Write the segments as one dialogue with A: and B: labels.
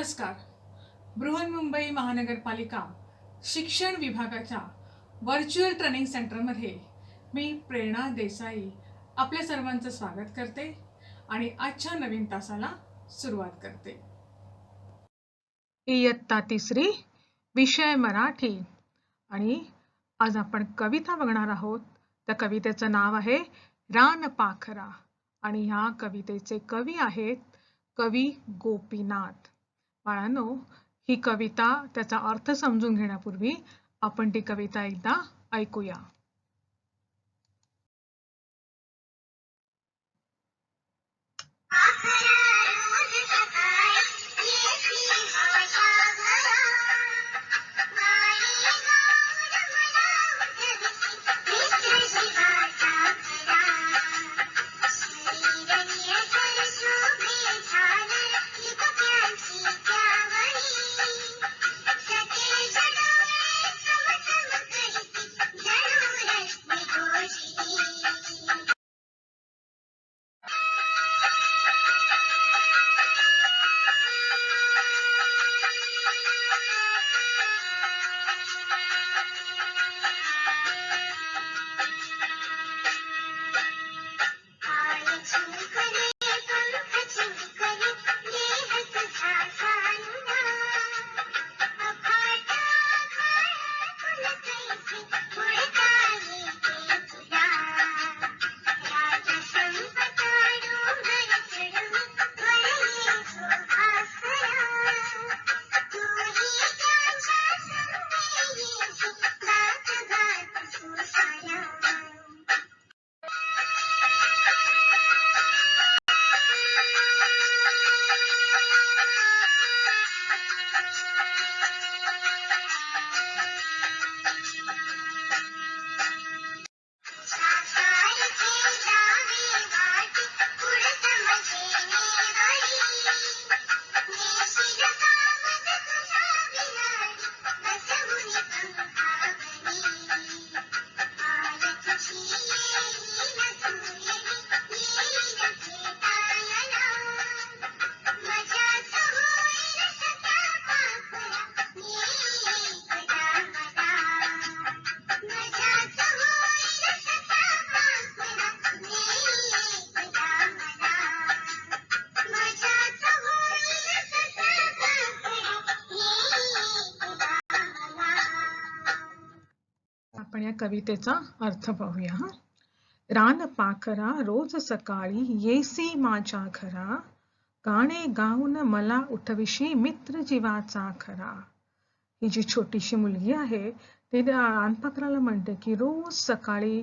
A: नमस्कार. बृहन्मुंबई महानगरपालिका शिक्षण विभागाच्या व्हर्च्युअल ट्रेनिंग सेंटरमध्ये मी प्रेरणा देसाई आपल्या सर्वांचं स्वागत करते आणि आजच्या नवीन तासाला सुरुवात करते. इयत्ता तिसरी, विषय मराठी. आणि आज आपण कविता बघणार आहोत. त्या कवितेचं नाव आहे रानपाखरा आणि ह्या कवितेचे कवी आहेत कवी गोपीनाथ. बाळांनो, ही कविता त्याचा अर्थ समजून घेण्यापूर्वी आपण ती कविता एकदा ऐकूया. आपण या कवितेचा अर्थ पाहूया. रानपाखरा रोज सकाळी येसी माझ्या घरा, गाणे गाऊन मला उठविशी मित्र जीवाचा खरा. ही जी छोटीशी मुलगी आहे ती रानपाखराला म्हणते की रोज सकाळी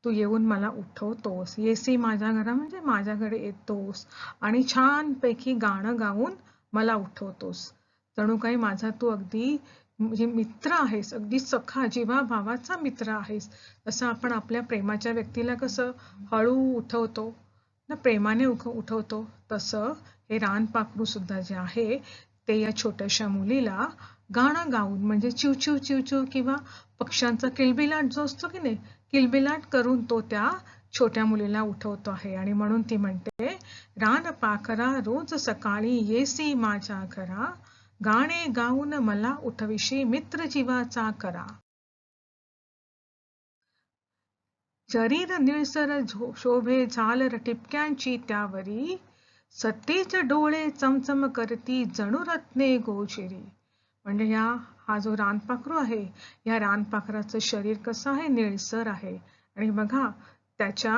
A: तू येऊन मला उठवतोस, येसी माझ्या घरा म्हणजे माझ्याकडे येतोस आणि छानपैकी गाणं गाऊन मला उठवतोस. जणू काही माझा तू अगदी म्हणजे मित्र आहेस, अगदी सखा जीवा भावाचा मित्र आहेस. तसं आपण आपल्या प्रेमाच्या व्यक्तीला कसं हळू उठवतो ना, प्रेमाने उठवतो, तसं हे रानपाखरू सुद्धा जे आहे ते या छोट्याशा मुलीला गाणं गाऊन म्हणजे चिवचिव चिवचिव किंवा पक्ष्यांचा किलबिलाट जो असतो की नाही, किलबिलाट करून तो त्या छोट्या मुलीला उठवतो आहे. आणि म्हणून ती म्हणते, रानपाखरा रोज सकाळी येसी माझ्या घरा, गाणे गाऊन मला उठविशी मित्र जीवाचा करा. शरीर निळसर शोभे झालर टिपक्यांची त्यावरी, सत्तेच डोळे चमचम करती जणू रत्ने गोजिरी. म्हणजे हा जो रानपाखरू आहे, या रानपाखराचं शरीर कसं आहे, निळसर आहे. आणि बघा त्याच्या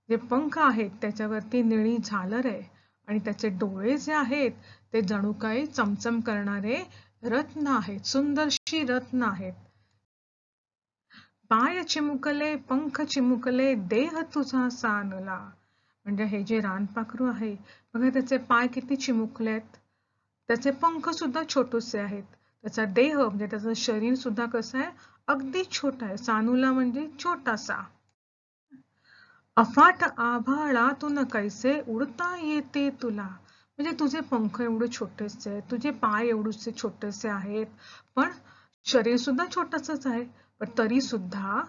A: जे पंख आहेत त्याच्यावरती निळी झालर आहे आणि त्याचे डोळे जे आहेत ते जणू काही चमचम करणारे रत्न आहेत, सुंदरशी रत्न आहेत. पाय चिमुकले पंख चिमुकले देह तुझा सानला. म्हणजे हे जे रानपाखरू आहे बघा, त्याचे पाय किती चिमुकलेत, त्याचे पंख सुद्धा छोटूसे आहेत, त्याचा देह म्हणजे त्याचं शरीर सुद्धा कसं आहे, अगदी छोटा आहे. सानुला म्हणजे छोटासा. अफाट आभाळातून कैसे उडता येते तुला. म्हणजे तुझे पंख एवढे छोटेसे आहेत, तुझे पाय एवढेसे छोटेसे आहेत, पण शरीर सुद्धा छोटसच आहे, पण तरी सुद्धा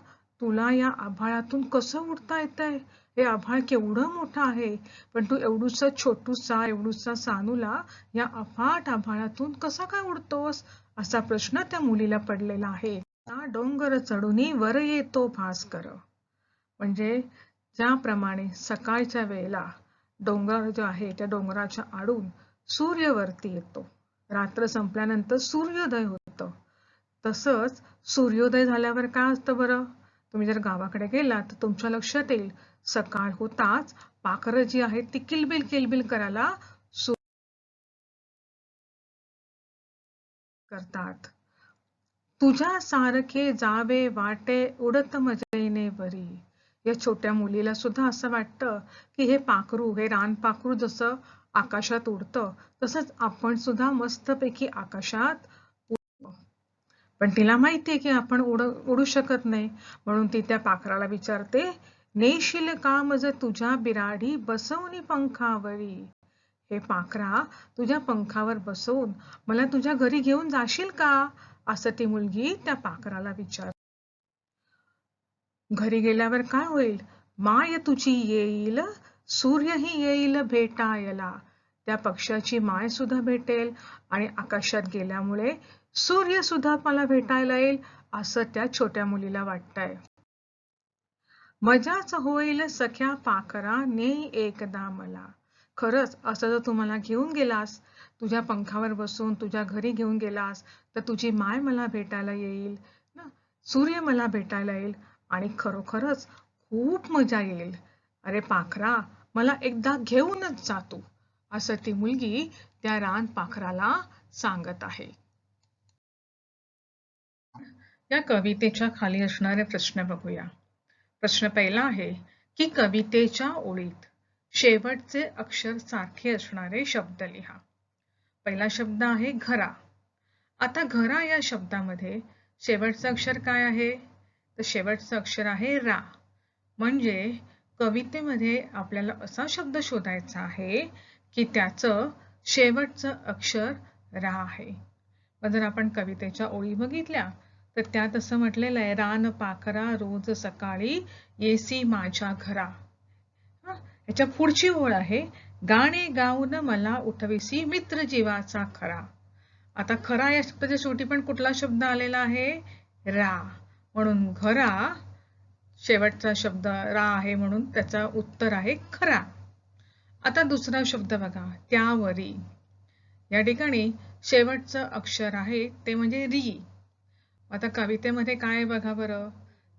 A: तुला या आभाळातून कसं उडता येतंय? हे आभाळ केवढं मोठं आहे, पण तू एवढूसा सानूला या अफाट आभाळातून कसा काय उडतोस? असा प्रश्न त्या मुलीला पडलेला आहे. डोंगर चढूनी वर येतो भास्कर. म्हणजे ज्याप्रमाणे सकाळच्या वेळेला डोंगर जो आहे त्या डोंगराच्या आडून सूर्य वरती येतो, रात्र संपल्यानंतर सूर्योदय होतं, तसंच सूर्योदय झाल्यावर काय असतं बरं? तुम्ही जर गावाकडे गेलात तर तुमच्या लक्षात येईल, सकाळ होताच पाखरं जी आहेत ती किलबिल किलबिल करायला करतात. तुझ्या सारखे जावे वाटे उडत मजेने वरी. या छोट्या मुलीला सुद्धा असं वाटतं की हे पाखरू, हे रानपाखरू जसं आकाशात उडतं, तसंच आपण सुद्धा मस्तपैकी आकाशात उडतो. पण तिला माहितीये की आपण उडू शकत नाही, म्हणून ती त्या पाखराला विचारते, नेशील का मज तुझ्या बिराडी बसवून पंखावरी. हे पाखरा, तुझ्या पंखावर बसवून मला तुझ्या घरी घेऊन जाशील का? असं ती मुलगी त्या पाखराला विचार. घरी गेल्यावर काय होईल? माय तुझी येईल, सूर्यही येईल भेटायला. त्या पक्षाची माय सुद्धा भेटेल आणि आकाशात गेल्यामुळे सूर्य सुद्धा मला भेटायला येईल, असं त्या छोट्या मुलीला वाटतंय. मजाच होईल सख्या पाखरा नेई एकदा मला. खरंच असं जर तू मला घेऊन गेलास, तुझ्या पंखावर बसून तुझ्या घरी घेऊन गेलास, तर तुझी माय मला भेटायला येईल ना, सूर्य मला भेटायला येईल आणि खरोखरच खूप मजा येईल. अरे पाखरा, मला एकदा घेऊनच जा तू, असं ती मुलगी त्या रान पाखराला सांगत आहे. या कवितेच्या खाली असणारे प्रश्न बघूया. प्रश्न पहिला आहे की कवितेच्या ओळीत शेवटचे अक्षर सारखे असणारे शब्द लिहा. पहिला शब्द आहे घरा. आता घरा या शब्दामध्ये शेवटचं अक्षर काय आहे? तर शेवटचं अक्षर आहे रा. म्हणजे कवितेमध्ये आपल्याला असा शब्द शोधायचा आहे की त्याचं शेवटचं अक्षर रा आहे. मग जर आपण कवितेच्या ओळी बघितल्या तर त्यात असं म्हटलेलं आहे, रान पाखरा रोज सकाळी येसी माझ्या घरा. याच्या पुढची ओळ आहे, गाणे गाऊन मला उठविसी मित्र जीवाचा खरा. आता खरा या शब्दाच्या शेवटी पण कुठला शब्द आलेला आहे? रा. म्हणून घरा शेवटचा शब्द रा आहे, म्हणून त्याचा उत्तर आहे खरा. आता दुसरा शब्द बघा, त्यावरी. या ठिकाणी शेवटचं अक्षर आहे ते म्हणजे री. आता कवितेमध्ये काय बघा बरं,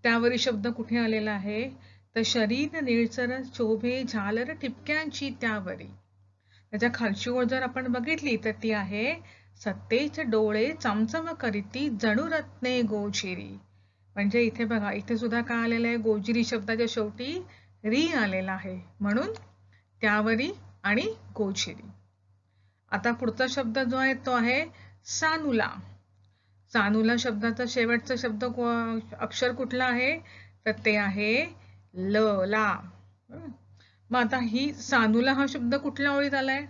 A: त्यावरी शब्द कुठे आलेला आहे? तर शरीर निळसर शोभे झालर ठिपक्यांची त्यावरी. त्याच्या खालची ओळ जर आपण बघितली तर ती आहे, सत्तेच डोळे चमचम करीती जणू रत्ने गोजिरी. म्हणजे इथे बघा, इथे सुद्धा काय आलेलं आहे? गोजिरी शब्दाच्या शेवटी री आलेला आहे, म्हणून त्यावरी आणि गोजिरी. आता पुढचा शब्द जो आहे तो आहे सानुला. सानुला शब्दाचा शेवटचा शब्द अक्षर कुठला आहे? तर ते आहे ल, ला. मग आता ही सानुला हा शब्द कुठल्या ओळीत आलाय?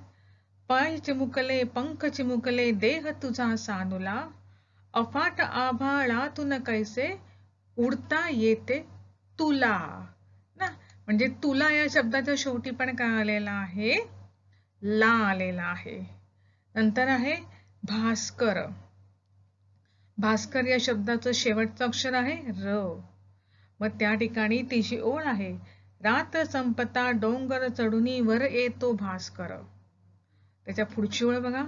A: पाय चिमुकले पंख चिमुकले देह तुझा सानुला, अफाट आभाळातून कैसे उडता येते तुला ना. म्हणजे तुला या शब्दाच्या शेवटी पण काय आलेला आहे? ला आलेला आहे. नंतर आहे भास्कर. भास्कर या शब्दाचं शेवटचं अक्षर आहे र. मग त्या ठिकाणी तिची ओळ आहे, रात्र संपता डोंगर चढुनी वर येतो भास्कर. त्याच्या पुढची ओळ बघा,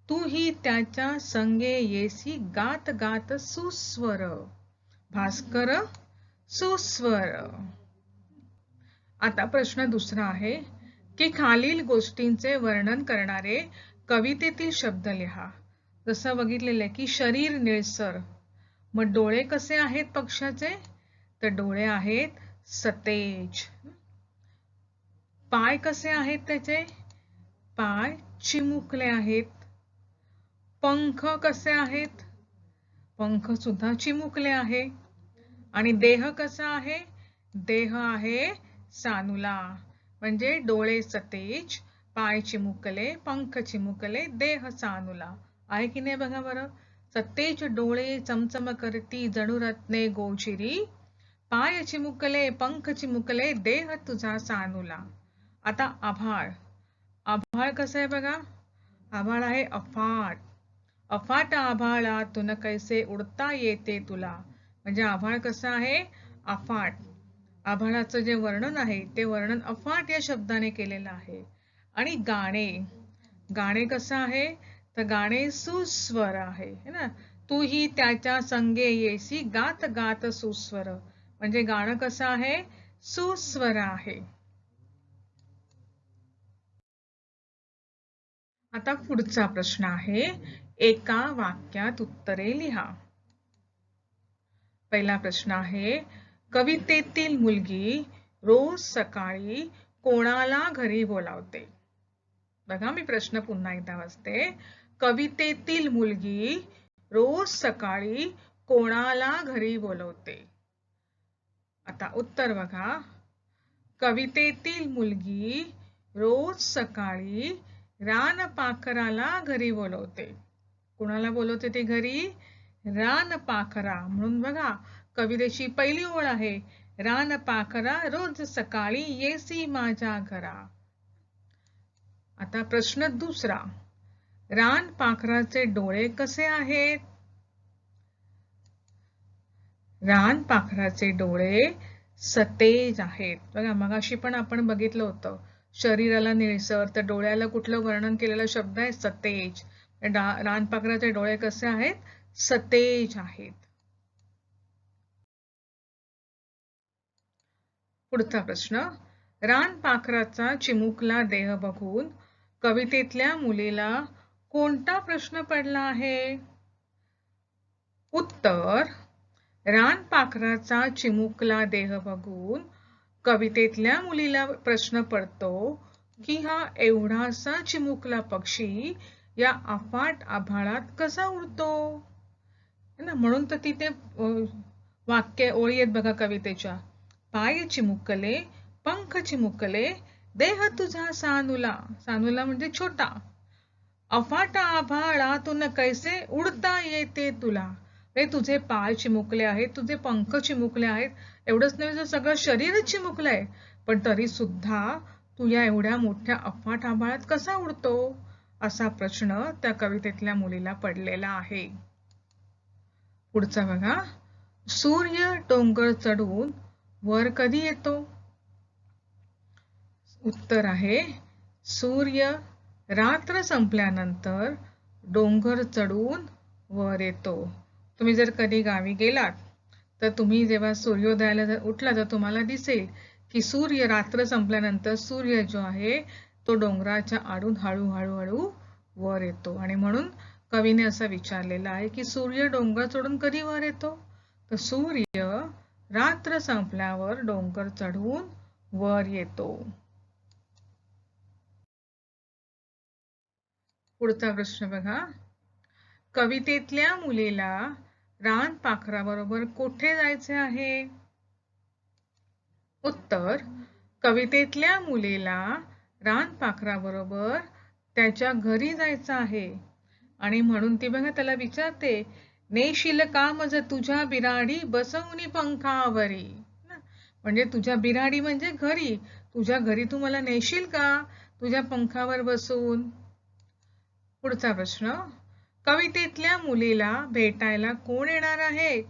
A: तू ही त्याच्या संगे येसी गात गात सुस्वर. भास्कर सुस्वर. आता प्रश्न दुसरा आहे की खालील गोष्टींचे वर्णन करणारे कवितेतील शब्द लिहा. जसं बघितलेलं आहे की शरीर निळसर, मग डोळे कसे आहेत पक्षाचे? तर डोळे आहेत सतेज. पाय कसे आहेत त्याचे? पाय चिमुकले आहेत. पंख कसे आहेत? पंख सुद्धा चिमुकले आहे. आणि देह कसा आहे? देह आहे सानुला. म्हणजे डोळे सतेज, पाय चिमुकले, पंख चिमुकले, देह सानुला. आहे की नाही बघा बरं. सतेज डोळे चमचम करती जणू रत्ने गोजिरी, पाय चिमुकले पंख चिमुकले देह तुझा सानुला. आता आभाळ. आभाळ कसं आहे बघा. आभाळ आहे अफाट. अफाट आभाळातून कैसे उडता येते तुला. म्हणजे आभाळ कसं आहे अफाट. आभाळाचं जे वर्णन आहे ते वर्णन अफाट या शब्दाने केलेलं आहे. आणि गाणे. गाणे कसं आहे तर गाणे सुस्वर आहे ना. तू ही त्याच्या संगे येसी गात गात सुस्वर. म्हणजे गाणं कसं आहे सुस्वर आहे. आता पुढचा प्रश्न आहे एका वाक्यात उत्तरे लिहा. पहिला प्रश्न आहे कवितेतील मुलगी रोज सकाळी कोणाला घरी बोलावते. बघा मी प्रश्न पुन्हा एकदा वाचते. कवितेतील मुलगी रोज सकाळी कोणाला घरी बोलवते. आता उत्तर बघा. कवितेतील मुलगी रोज सकाळी रानपाखराला घरी बोलवते. कोणाला बोलवते ती घरी रानपाखरा. म्हणून बघा कवितेची पहिली ओळ आहे रानपाखरा रोज सकाळी येसी माझ्या घरा. आता प्रश्न दुसरा. रानपाखराचे डोळे कसे आहेत. रानपाखराचे डोळे सतेज आहेत. बघा मगाशी पण आपण बघितलं होतं शरीराला निळसर तर डोळ्याला कुठलं वर्णन केलेला शब्द आहे सतेज. रानपाखराचे डोळे कसे आहेत सतेज आहेत. पुढचा प्रश्न. रानपाखराचा चिमुकला देह बघून कवितेतल्या मुलीला कोणता प्रश्न पडला आहे. उत्तर. रानपाखराचा चिमुकला देह बघून कवितेतल्या मुलीला प्रश्न पडतो की हा एवढासा चिमुकला पक्षी या अफाट आभाळात कसा उडतो. म्हणून तर तिथे वाक्य ओळी आहेत बघा कवितेच्या. पाय चिमुकले पंख चिमुकले देह तुझा सानुला. सानुला म्हणजे छोटा. अफाट आभाळातून कैसे उडता येते तुला. तुझे पाय चिमुकले आहेत तुझे पंख चिमुकले आहेत एवढंच नाही सगळं शरीरच चिमुकलं आहे पण तरी सुद्धा तू या एवढ्या मोठ्या अफाट आभाळात कसा उडतो असा प्रश्न त्या कवितेतल्या मुलीला पडलेला आहे. पुढचा बघा. सूर्य डोंगर चढून वर कधी येतो. उत्तर आहे सूर्य रात्र संपल्यानंतर डोंगर चढून वर येतो. तुम्ही जर कधी गावी गेलात तर तुम्ही जेव्हा सूर्योदयाला जर उठला तर तुम्हाला दिसेल की सूर्य रात्र संपल्यानंतर सूर्य जो आहे तो डोंगराच्या आडून हळूहळू वर येतो. आणि म्हणून कवीने असं विचारलेलं आहे की सूर्य डोंगर चढून कधी वर येतो. तर सूर्य रात्र संपल्यावर डोंगर चढून वर येतो. पुढचा प्रश्न बघा. कवितेतल्या मुलीला रानपाखराबरोबर कुठे जायचे आहे. उत्तर. कवितेतल्या मुलीला रानपाखराबरोबर त्याच्या घरी जायचं आहे. आणि म्हणून ती बघा त्याला विचारते नेशील का मज तुझ्या बिराडी बसवून पंखावरी. म्हणजे तुझ्या बिराडी म्हणजे घरी. तुझ्या घरी तू मला नेशील का तुझ्या पंखावर बसून. पुढचा प्रश्न. कवितेतल्या मुलीला भेटायला कोण येणार आहे.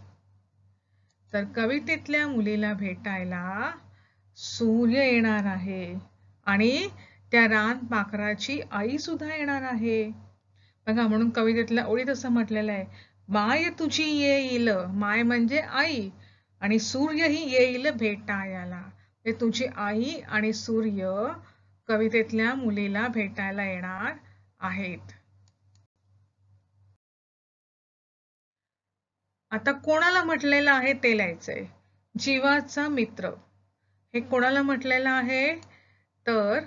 A: तर कवितेतल्या मुलीला भेटायला सूर्य येणार आहे आणि त्या रानपाखराची आई सुद्धा येणार आहे. बघा म्हणून कवितेतल्या ओळीत असं म्हटलेलं आहे माय तुझी येईल. माय म्हणजे आई आणि सूर्य ही येईल भेटायला. तुझी आई आणि सूर्य कवितेतल्या मुलीला भेटायला येणार आहेत. आता कोणाला म्हटलेलं आहे ते लिहायचंय. जीवाचा मित्र हे कोणाला म्हटलेलं आहे तर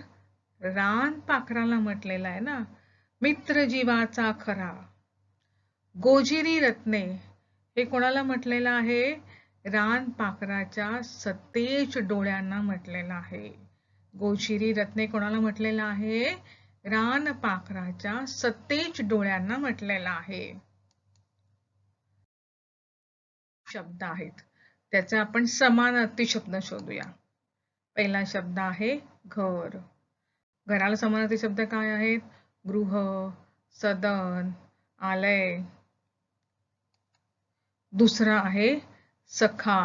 A: रानपाखराला म्हटलेलं आहे ना. मित्र जीवाचा खरा. गोजिरी रत्ने हे कोणाला म्हटलेलं आहे रानपाखराच्या सतेज डोळ्यांना म्हटलेलं आहे. गोजिरी रत्ने कोणाला म्हटलेलं आहे रानपाखराच्या सतेज डोळ्यांना म्हटलेलं आहे. शब्द आहेत त्याचा आपण समानार्थी शब्द शोधूया. पहिला शब्द आहे घर. घराला समानार्थी शब्द काय आहेत? गृह, सदन, आलय. दुसरा आहे सखा.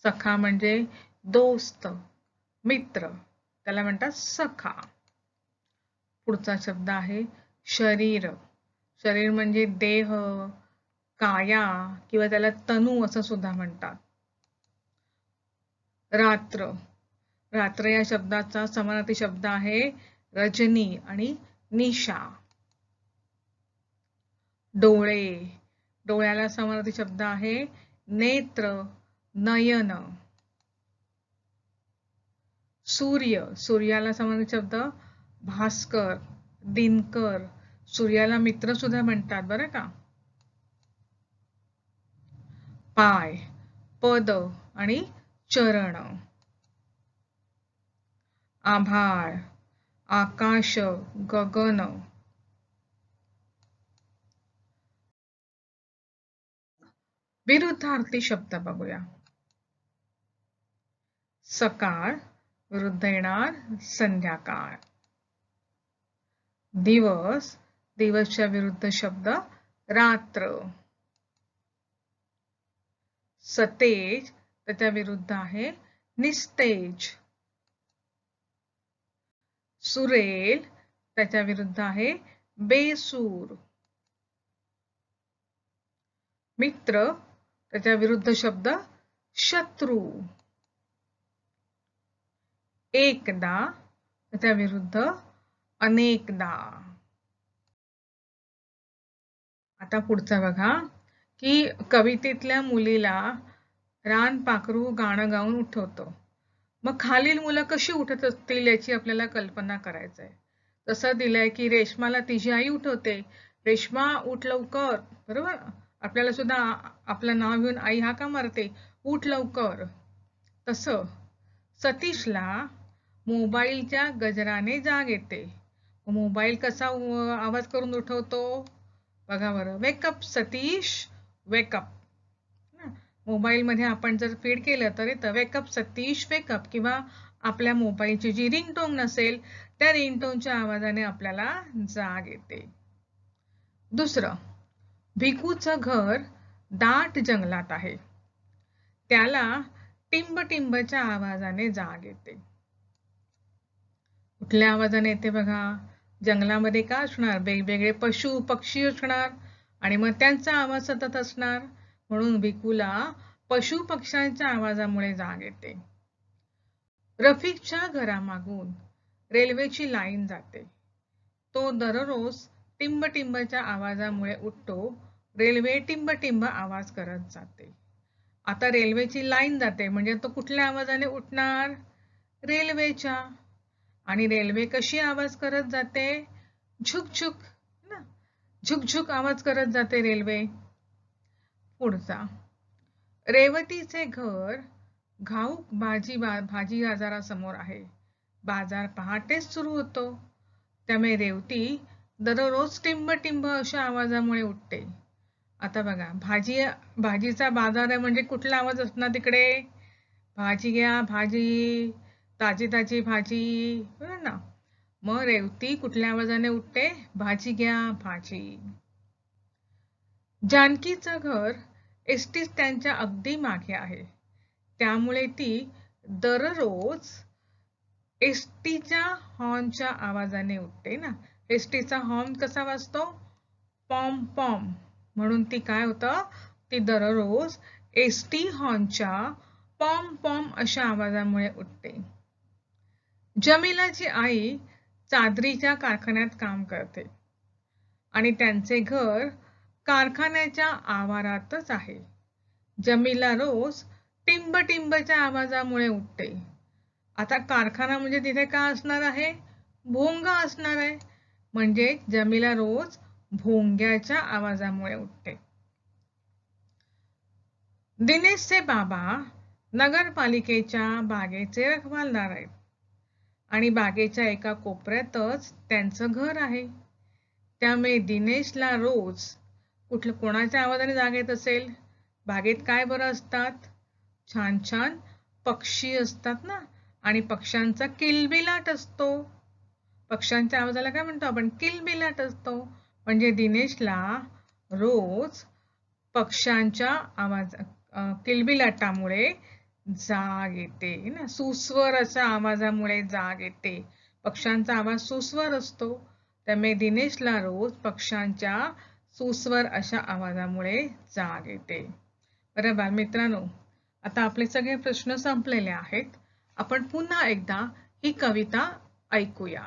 A: सखा म्हणजे दोस्त, मित्र, त्याला म्हणतात सखा. पुढचा शब्द आहे शरीर. शरीर म्हणजे देह, काया किंवा त्याला तनू असं सुद्धा म्हणतात. रात्र. रात्र या शब्दाचा समानार्थी शब्द आहे रजनी आणि निशा. डोळे. डोळ्याला समानार्थी शब्द आहे नेत्र, नयन. सूर्य. सूर्याला समानार्थी शब्द भास्कर, दिनकर. सूर्याला मित्र सुद्धा म्हणतात बरं का. पाय, पद आणि चरण. आभाळ, आकाश, गगन. विरुद्धार्थी शब्द बघूया. सकाळ विरुद्ध येणार संध्याकाळ. दिवस. दिवसच्या विरुद्ध शब्द रात्र. सतेज त्याच्या विरुद्ध आहे निस्तेज. सुरेल त्याच्या विरुद्ध आहे बेसूर. मित्र त्याच्या विरुद्ध शब्द शत्रू. एकदा त्याच्या विरुद्ध अनेकदा. आता पुढचा बघा की कवितेतल्या मुलीला रानपाखरू गाणं गाऊन उठवतो. मग खालील मुलं कशी उठत असतील याची आपल्याला कल्पना करायचं आहे. तसं दिलंय की रेशमाला तिची आई उठवते, रेशमा उठ लवकर. बरोबर, आपल्याला सुद्धा आपलं नाव घेऊन आई हाका मारते, उठ लवकर. तसं सतीशला मोबाईलच्या गजराने जाग येते. मोबाईल कसा आवाज करून उठवतो बघा बरं. Wake up Satish, wake up. मोबाईल मध्ये आपण जर फीड केलं तर येतं वेकअप सतीश वेकअप. किंवा आपल्या मोबाईलची जी रिंगटोन नसेल त्या रिंगटोनच्या आवाजाने आपल्याला जाग येते. दुसरं, भिकूचं घर दाट जंगलात आहे, त्याला टिंब टिंबच्या आवाजाने जाग येते. कुठल्या आवाजाने येते बघा. जंगलामध्ये का असणार, वेगवेगळे पशु पक्षी असणार आणि मग त्यांचा आवाज सतत असणार, म्हणून भिकूला पशु पक्ष्यांच्या आवाजामुळे जाग येते. रफिकच्या घरामागून रेल्वेची लाईन जाते, तो दररोज टिंब टिंबच्या आवाजामुळे उठतो, रेल्वे टिंब टिंब आवाज करत जाते. आता रेल्वेची लाईन जाते म्हणजे तो कुठल्या आवाजाने उठणार, रेल्वेच्या. आणि रेल्वे कशी आवाज करत जाते, झुकझुक ना, झुकझुक आवाज करत जाते रेल्वे. पुढचा, रेवतीचे घर घाऊक भाजी बाजारासमोर आहे, बाजार पहाटेच सुरू होतो, त्यामुळे रेवती दररोज टिंब टिंब अशा आवाजामुळे उठते. आता बघा, भाजीचा बाजार आहे म्हणजे कुठला आवाज असणार तिकडे, भाजी घ्या भाजी, ताजी ताजी भाजी, बरोबर ना. मग रेवती कुठल्या आवाजाने उठते, भाजी घ्या भाजी. जानकीचं घर एसटी स्टँडच्या अगदी मागे आहे, त्यामुळे ती दररोज एसटीच्या हॉर्नच्या आवाजाने उठते ना. एसटीचा हॉर्न कसा वाजतो, पॉम पॉम, म्हणून ती काय होतं, ती दररोज एसटी हॉर्नच्या पॉम पॉम अशा आवाजामुळे उठते. जमीलाची आई चादरीच्या कारखान्यात काम करते आणि त्यांचे घर कारखान्याच्या आवारातच आहे. जमीला रोज टिंब टिंबच्या आवाजामुळे उठते. आता कारखाना म्हणजे तिथे काय असणार आहे, भोंगा असणार आहे, म्हणजे जमीला रोज भोंग्याच्या आवाजामुळे उठते. दिनेशचे बाबा नगरपालिकेच्या बागेचे रखवालदार आहेत आणि बागेच्या एका कोपऱ्यातच त्यांचं घर आहे, त्यामुळे दिनेशला रोज कोणाच्या आवाजाने जाग येत असेल, बागेत काय बरं असतात, छान छान पक्षी असतात ना, आणि पक्ष्यांचा किलबिलाट असतो. पक्ष्यांच्या आवाजाला काय म्हणतो आपण? किलबिलाट असतो. म्हणजे दिनेशला रोज पक्ष्यांच्या आवाज किलबिलाटामुळे जाग येते ना, सुस्वर अशा आवाजामुळे जाग येते. पक्ष्यांचा आवाज सुस्वर असतो, त्यामुळे दिनेशला रोज पक्ष्यांच्या सुस्वर अशा आवाजामुळे जाग येते. बरं बालमित्रांनो, आता आपले सगळे प्रश्न संपलेले आहेत. आपण पुन्हा एकदा ही कविता ऐकूया.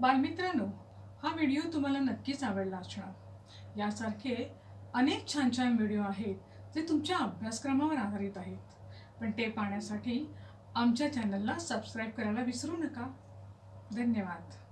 A: बालमित्रांनो, हा व्हिडिओ तुम्हाला नक्कीच आवडला असणार. यासारखे अनेक छान छान व्हिडिओ आहेत जे तुमच्या अभ्यासक्रमावर आधारित आहेत. पण ते पाहण्यासाठी आमच्या चॅनलला सबस्क्राईब करायला विसरू नका. धन्यवाद.